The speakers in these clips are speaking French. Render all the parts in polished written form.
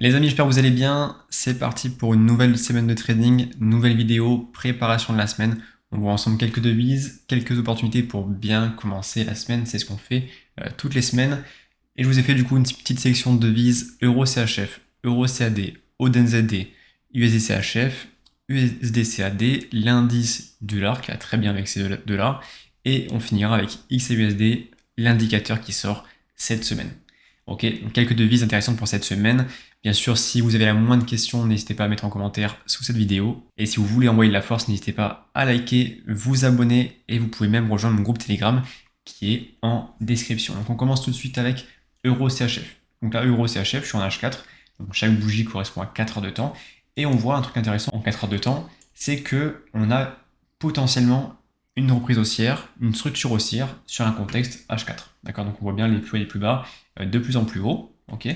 Les amis, j'espère que vous allez bien. C'est parti pour une nouvelle semaine de trading, nouvelle vidéo, préparation de la semaine. On voit ensemble quelques devises, quelques opportunités pour bien commencer la semaine. C'est ce qu'on fait toutes les semaines. Et je vous ai fait du coup une petite sélection de devises Euro CHF, Euro CAD, ODNZD, USD CHF, USD CAD, l'indice du dollar qui a très bien avec ces dollars. Et on finira avec XAUSD, l'indicateur qui sort cette semaine. Ok, donc quelques devises intéressantes pour cette semaine. Bien sûr, si vous avez la moindre question, n'hésitez pas à mettre en commentaire sous cette vidéo. Et si vous voulez envoyer de la force, n'hésitez pas à liker, vous abonner et vous pouvez même rejoindre mon groupe Telegram qui est en description. Donc on commence tout de suite avec Euro CHF. Donc là, Euro CHF, je suis en H4. Donc chaque bougie correspond à 4 heures de temps. Et on voit un truc intéressant en 4 heures de temps, c'est que on a potentiellement une reprise haussière, une structure haussière sur un contexte H4. D'accord, donc on voit bien les plus hauts et les plus bas de plus en plus haut. Ok,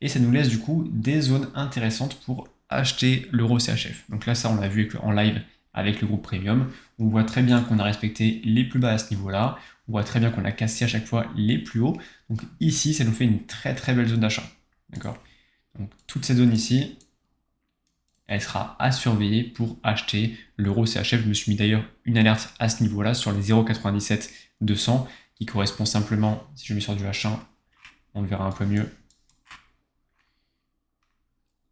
et ça nous laisse du coup des zones intéressantes pour acheter l'euro CHF. Donc là, ça, on l'a vu en live avec le groupe Premium. On voit très bien qu'on a respecté les plus bas à ce niveau-là. On voit très bien qu'on a cassé à chaque fois les plus hauts. Donc ici, ça nous fait une très très belle zone d'achat. D'accord. Donc toute cette zone ici, elle sera à surveiller pour acheter l'euro CHF. Je me suis mis d'ailleurs une alerte à ce niveau-là sur les 0,97 200 qui correspond simplement, si je mets sur du H1, on le verra un peu mieux,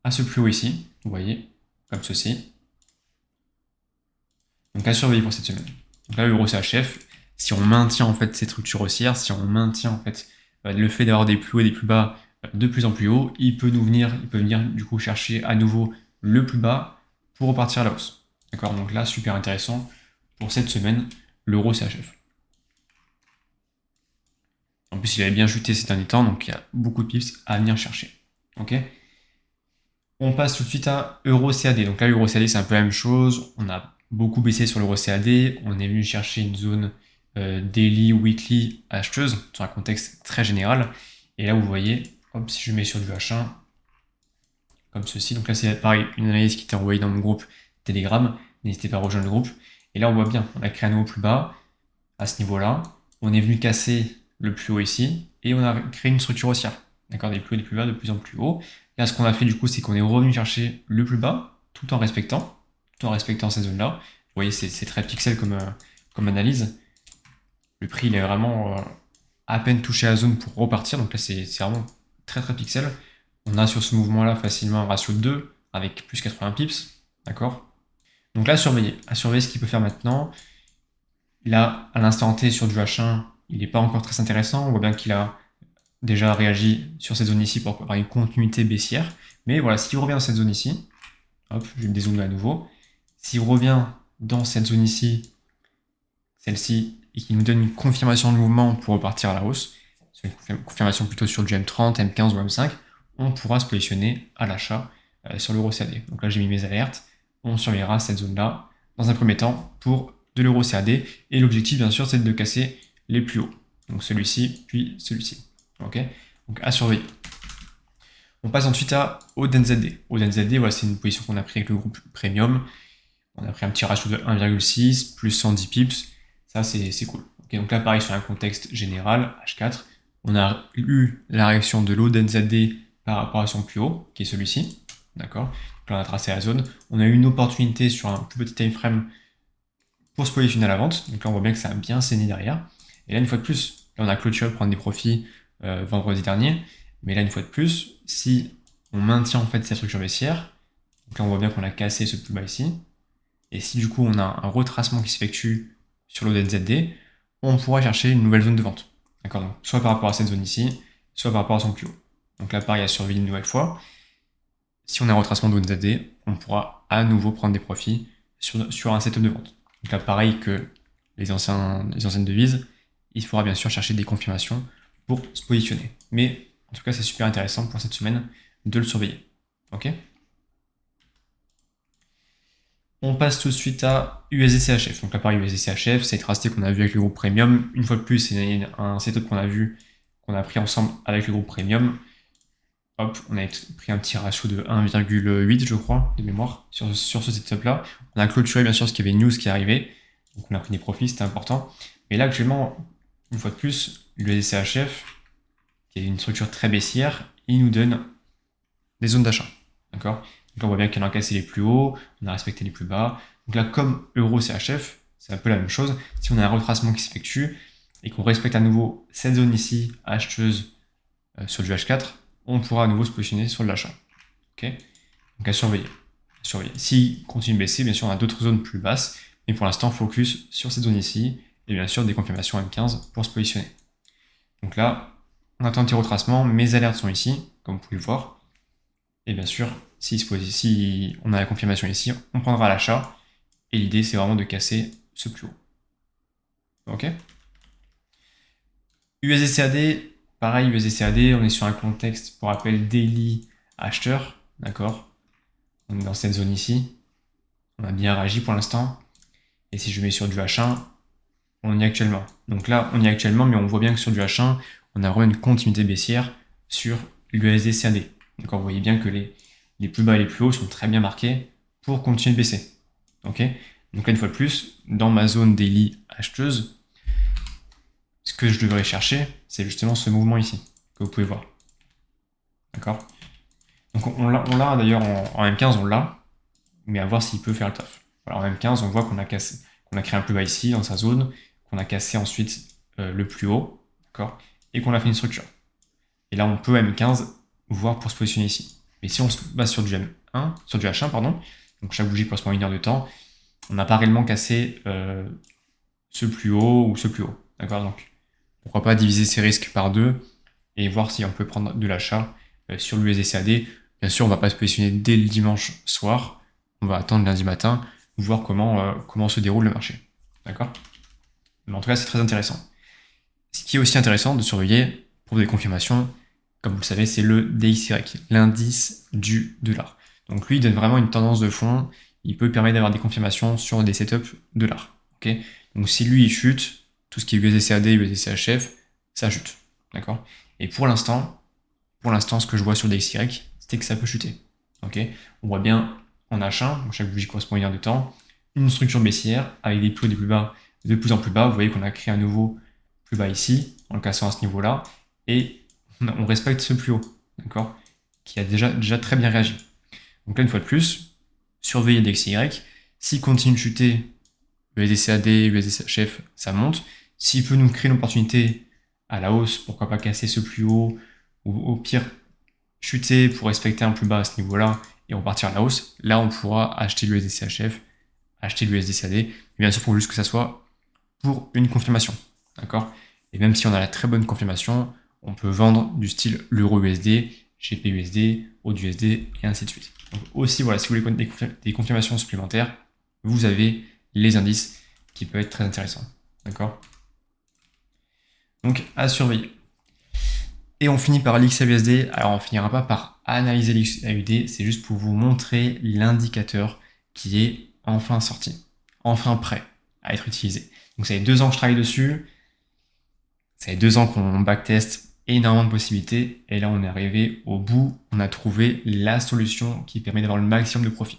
à ce plus haut ici, vous voyez, comme ceci. Donc à surveiller pour cette semaine. Donc là, l'euro CHF, si on maintient en fait ces structures haussières, si on maintient en fait le fait d'avoir des plus hauts et des plus bas de plus en plus haut, il peut venir du coup chercher à nouveau le plus bas pour repartir à la hausse. D'accord, donc là, super intéressant pour cette semaine, l'euro CHF. En plus, il avait bien chuté ces derniers temps, donc il y a beaucoup de pips à venir chercher. Ok. On passe tout de suite à Euro CAD. Donc là, l'Euro CAD, c'est un peu la même chose. On a beaucoup baissé sur l'Euro CAD. On est venu chercher une zone daily, weekly acheteuse sur un contexte très général. Et là, vous voyez, hop, si je mets sur du H1, comme ceci. Donc là, c'est pareil, une analyse qui était envoyée dans mon groupe Telegram. N'hésitez pas à rejoindre le groupe. Et là, on voit bien, on a créé un nouveau plus bas à ce niveau-là. On est venu casser le plus haut ici et on a créé une structure haussière. D'accord, des plus hauts et des plus bas de plus en plus haut. Là, ce qu'on a fait du coup, c'est qu'on est revenu chercher le plus bas tout en respectant cette zone-là. Vous voyez, c'est très pixel comme analyse. Le prix, il est vraiment à peine touché à la zone pour repartir. Donc là, c'est vraiment très très pixel. On a sur ce mouvement-là facilement un ratio de 2 avec plus 80 pips. D'accord. Donc là, à surveiller ce qu'il peut faire maintenant. Là, à l'instant T, sur du H1, il n'est pas encore très intéressant. On voit bien qu'il a déjà réagi sur cette zone ici pour avoir une continuité baissière. Mais voilà, s'il revient dans cette zone ici, hop, je vais me dézoomer à nouveau. S'il revient dans cette zone ici, celle-ci, et qu'il nous donne une confirmation de mouvement pour repartir à la hausse, c'est une confirmation plutôt sur du M30, M15 ou M5, on pourra se positionner à l'achat sur l'euro CAD. Donc là, j'ai mis mes alertes. On surveillera cette zone-là dans un premier temps pour de l'euro CAD. Et l'objectif, bien sûr, c'est de casser les plus hauts. Donc celui-ci, puis celui-ci. Ok. Donc à surveiller. On passe ensuite à ODNZD. ODNZD, voilà, c'est une position qu'on a pris avec le groupe Premium. On a pris un petit ratio de 1,6 plus 110 pips. Ça, c'est cool. Okay, donc là, pareil, sur un contexte général, H4, on a eu la réaction de l'ODNZD par rapport à son plus haut, qui est celui-ci. D'accord. Donc là, on a tracé la zone. On a eu une opportunité sur un plus petit time frame pour se positionner à la vente. Donc là, on voit bien que ça a bien saigné derrière. Et là, une fois de plus, là, on a clôturé pour prendre des profits vendredi dernier. Mais là, une fois de plus, si on maintient en fait cette structure baissière, donc là, on voit bien qu'on a cassé ce plus bas ici. Et si du coup, on a un retracement qui s'effectue sur l'ODNZD, on pourra chercher une nouvelle zone de vente. D'accord. Donc, soit par rapport à cette zone ici, soit par rapport à son plus haut. Donc là, pareil, à surveiller une nouvelle fois. Si on a un retracement de ODNZD, on pourra à nouveau prendre des profits sur un setup de vente. Donc là, pareil que les anciennes devises, il faudra bien sûr chercher des confirmations pour se positionner. Mais en tout cas, c'est super intéressant pour cette semaine de le surveiller. Ok. On passe tout de suite à USD-CHF. Donc là, pareil, USD-CHF, c'est tracé qu'on a vu avec le groupe Premium. Une fois de plus, c'est un setup qu'on a vu, qu'on a pris ensemble avec le groupe Premium. Hop, on a pris un petit ratio de 1,8, je crois, de mémoire, sur ce setup-là. On a clôturé, bien sûr, ce qu'il y avait news qui arrivait. Donc on a pris des profits, c'était important. Mais là, actuellement, une fois de plus, l'USD-CHF, qui est une structure très baissière, il nous donne des zones d'achat. D'accord? Donc là, on voit bien qu'on a cassé les plus hauts, on a respecté les plus bas. Donc là, comme euro CHF, c'est un peu la même chose. Si on a un retracement qui s'effectue et qu'on respecte à nouveau cette zone ici, acheteuse sur du H4, on pourra à nouveau se positionner sur de l'achat. Ok? Donc à surveiller. S'il continue de baisser, bien sûr, on a d'autres zones plus basses, mais pour l'instant, focus sur cette zone ici, et bien sûr, des confirmations M15 pour se positionner. Donc là, on attend un petit retracement, mes alertes sont ici, comme vous pouvez le voir. Et bien sûr, si on a la confirmation ici, on prendra l'achat. Et l'idée, c'est vraiment de casser ce plus haut. Ok? USD-CAD, pareil, USD-CAD, on est sur un contexte, pour rappel, daily acheteur. D'accord? On est dans cette zone ici. On a bien réagi pour l'instant. Et si je mets sur du H1, on y est actuellement. Donc là, on y est actuellement, mais on voit bien que sur du H1, on a vraiment une continuité baissière sur l'USD-CAD. Donc vous voyez bien que les plus bas et les plus hauts sont très bien marqués pour continuer de baisser. Ok? Donc là, une fois de plus, dans ma zone daily acheteuse, ce que je devrais chercher, c'est justement ce mouvement ici, que vous pouvez voir. D'accord? Donc on l'a d'ailleurs en M15, on l'a, mais à voir s'il peut faire le taf. Voilà, en M15, on voit qu'on a créé un plus bas ici, dans sa zone, qu'on a cassé ensuite le plus haut, d'accord? Et qu'on a fait une structure. Et là, on peut M15 voir pour se positionner ici. Mais si on se base sur du M1, sur du H1, pardon, donc chaque bougie correspond à une heure de temps, on n'a pas réellement cassé ce plus haut ou ce plus haut. D'accord? Donc, pourquoi pas diviser ces risques par deux et voir si on peut prendre de l'achat sur l'USD-CAD. Bien sûr, on ne va pas se positionner dès le dimanche soir. On va attendre lundi matin, voir comment se déroule le marché. D'accord? Mais en tout cas, c'est très intéressant. Ce qui est aussi intéressant de surveiller pour des confirmations, comme vous le savez, c'est le DXY, l'indice du dollar. Donc lui, il donne vraiment une tendance de fond. Il peut permettre d'avoir des confirmations sur des setups dollars. Okay, donc si lui, il chute, tout ce qui est USD-CAD, USD-CHF, ça chute. D'accord? Et pour l'instant, ce que je vois sur le DXY, c'était que ça peut chuter. Okay, on voit bien en H1, donc chaque bougie correspond à une heure de temps, une structure baissière avec des plus hauts, des plus bas, de plus en plus bas. Vous voyez qu'on a créé un nouveau plus bas ici, en le cassant à ce niveau-là, et on respecte ce plus haut, d'accord, qui a déjà très bien réagi. Donc là, une fois de plus, surveillez DXY. S'il continue de chuter, USD-CAD, USD-CHF, ça monte. S'il peut nous créer une opportunité à la hausse, pourquoi pas casser ce plus haut, ou au pire, chuter pour respecter un plus bas à ce niveau-là, et repartir à la hausse, là, on pourra acheter l'USD-CHF, acheter l'USD-CAD. Mais bien sûr, il faut juste que ça soit pour une confirmation, d'accord? Et même si on a la très bonne confirmation, on peut vendre du style l'euro-USD, GP-USD, AUD-USD, et ainsi de suite. Donc aussi, voilà, si vous voulez des confirmations supplémentaires, vous avez les indices qui peuvent être très intéressants, d'accord? Donc, à surveiller. Et on finit par l'XAUSD. Alors, on finira pas par analyser l'XAUD, c'est juste pour vous montrer l'indicateur qui est enfin sorti, enfin prêt à être utilisé. Donc, ça fait 2 ans que je travaille dessus. Ça fait 2 ans qu'on backteste énormément de possibilités. Et là, on est arrivé au bout. On a trouvé la solution qui permet d'avoir le maximum de profit.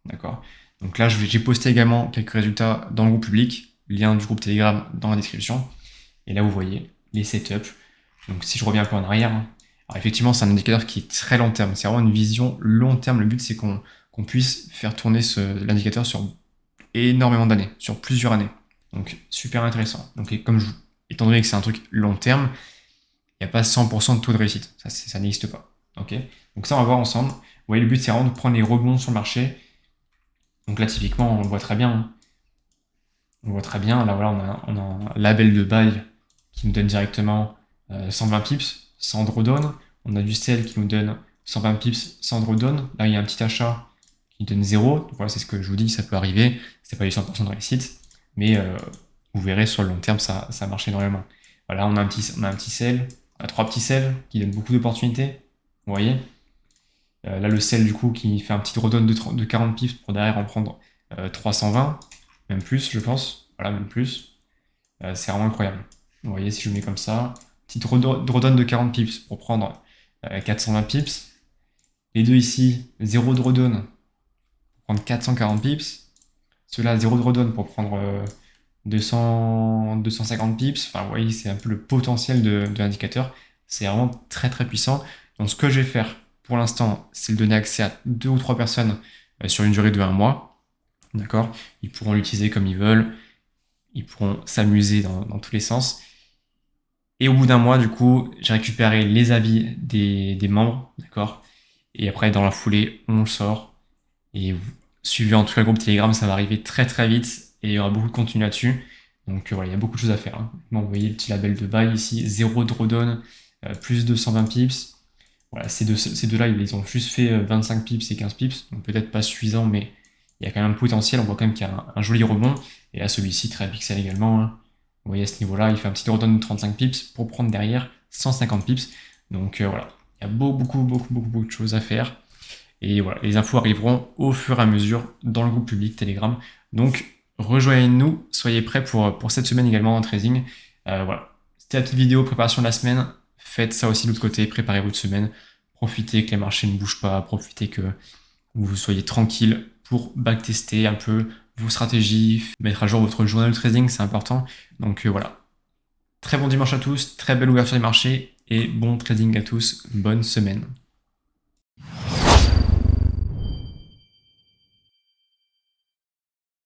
D'accord? Donc là, j'ai posté également quelques résultats dans le groupe public. Lien du groupe Telegram dans la description. Et là, vous voyez les setups. Donc si je reviens un peu en arrière, alors effectivement, c'est un indicateur qui est très long terme. C'est vraiment une vision long terme. Le but, c'est qu'on puisse faire tourner l'indicateur sur énormément d'années, sur plusieurs années. Donc super intéressant. Donc étant donné que c'est un truc long terme, il n'y a pas 100% de taux de réussite. Ça n'existe pas. Ok. Donc ça, on va voir ensemble. Vous voyez, le but, c'est vraiment de prendre les rebonds sur le marché. Donc là, typiquement, on le voit très bien. Hein. On le voit très bien. Là, voilà, on a un label de buy qui nous donne directement 120 pips sans drawdown. On a du sell qui nous donne 120 pips sans drawdown. Là, il y a un petit achat qui donne 0. Donc voilà, c'est ce que je vous dis, ça peut arriver. C'est pas du 100% de réussite. Mais vous verrez, sur le long terme, ça marche énormément. Voilà, on a un petit sell. On a 3 petits sells qui donnent beaucoup d'opportunités. Vous voyez là, le sell, du coup, qui fait un petit drawdown de 40 pips pour derrière en prendre 320. Même plus, je pense. Voilà, même plus. C'est vraiment incroyable. Vous voyez, si je mets comme ça, petit drawdown de 40 pips pour prendre 420 pips. Les deux ici, 0 drawdown pour prendre 440 pips. Ceux-là, 0 drawdown pour prendre 250 pips. Enfin, vous voyez, c'est un peu le potentiel de l'indicateur. C'est vraiment très très puissant. Donc, ce que je vais faire pour l'instant, c'est de donner accès à 2 ou 3 personnes sur une durée de 1 mois. D'accord? Ils pourront l'utiliser comme ils veulent. Ils pourront s'amuser dans tous les sens. Et au bout d'un mois, du coup, j'ai récupéré les avis des membres. D'accord? Et après, dans la foulée, on le sort. Et vous suivez en tout cas le groupe Telegram, ça va arriver très très vite. Et il y aura beaucoup de contenu là-dessus. Donc voilà, il y a beaucoup de choses à faire. Hein. Bon, vous voyez le petit label de buy ici, 0 drawdown, plus de 120 pips. Voilà, ces deux-là, ils ont juste fait 25 pips et 15 pips, donc peut-être pas suffisant, mais il y a quand même un potentiel. On voit quand même qu'il y a un joli rebond. Et là, celui-ci, très pixel également. Hein. Vous voyez à ce niveau-là, il fait un petit drawdown de 35 pips pour prendre derrière 150 pips. Donc voilà, il y a beaucoup de choses à faire. Et voilà, les infos arriveront au fur et à mesure dans le groupe public Telegram. Donc rejoignez-nous, soyez prêts pour cette semaine également en trading. Voilà, c'était la petite vidéo préparation de la semaine. Faites ça aussi de l'autre côté, préparez votre semaine. Profitez que les marchés ne bougent pas, profitez que vous soyez tranquille pour backtester un peu vos stratégies, mettre à jour votre journal de trading, c'est important. Donc voilà, très bon dimanche à tous, très belle ouverture des marchés et bon trading à tous, bonne semaine.